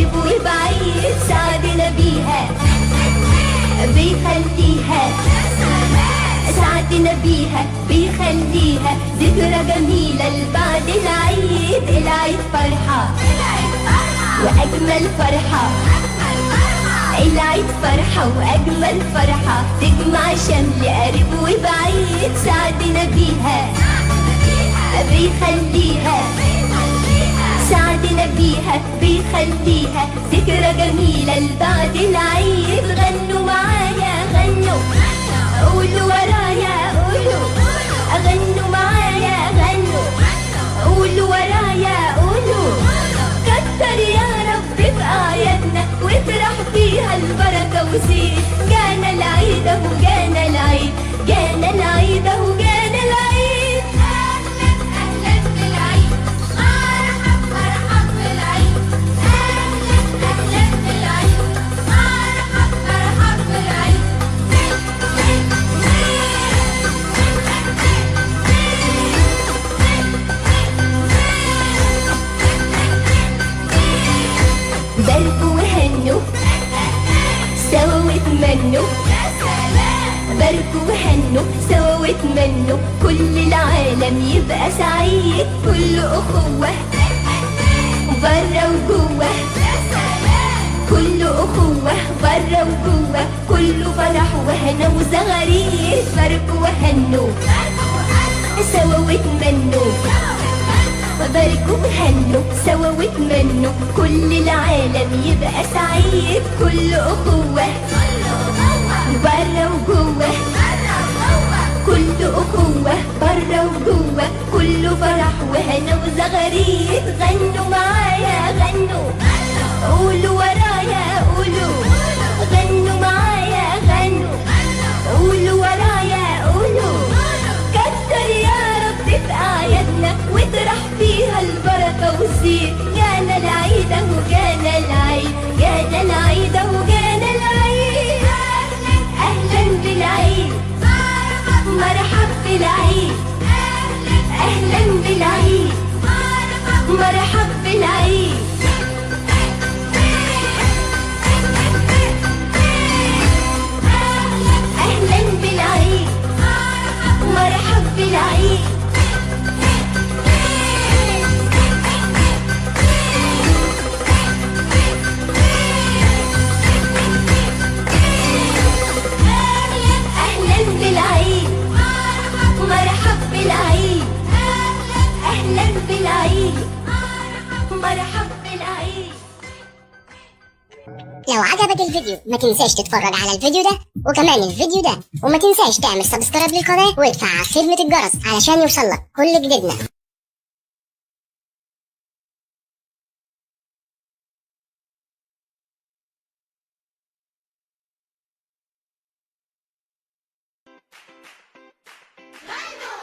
قريب وبعيد سعدنا بيها بيخليها سعدنا بيها بيخليها ذكرى جميلة لبعد العيد. العيد فرحة وأجمل فرحة، العيد فرحة وأجمل فرحة تجمع شمل قريب وبعيد سعدنا بيها بيخليها سعدنا بيها بيخليها ذكرى جميلة لبعد العيد. غنوا معايا غنوا قولوا ورايا قولوا غنوا معايا غنوا قولوا ورايا قولوا كتر يا رب في أعيادنا وافرح فيها البركة وزيد. جانا العيد اهو جانا العيد جانا العيد اهو جانا العيد. أهلا أهلا بالعيد مرحب مرحب بالعيد. أهلا أهلا بالعيد مرحب مرحب بالعيد. باركوا وهنوا سوا واتمنوا باركوا وهنوا سوا واتمنوا كل العالم يبقى سعيد. كل أخوة برا وجوه كل أخوة برا وجوه كله فرح وهنا وزغاريد. باركوا وهنوا سوا واتمنوا باركوا وهنوا سوا واتمنوا كل العالم يبقى سعيد. كل أخوة برا وجوه كل أخوة برا وجوه كله فرح وهنا وزغاريد. غنوا معايا غنوا قولوا ورايا قولوا غنوا معايا غنوا قولوا ورايا قولوا كتر يا رب في أعيادنا واطرح فيها البركة والزين. جانا العيد اهو جانا العيد جانا العيد اهو جانا العيد. أهلا بالعيد مرحب بالعيد. أهلا بالعيد مرحب بالعيد. أهلا بالعيد مرحب بالعيد. أهلا بالعيد مرحب بالعيد. أهلا بالعيد مرحب بالعيد. لو عجبك الفيديو ما تنساش تتفرج على الفيديو ده وكمان الفيديو ده، وما تنساش تعمل سبسكرايب للقناة وادفع خدمة الجرس علشان يوصلك كل جديدنا. غنوا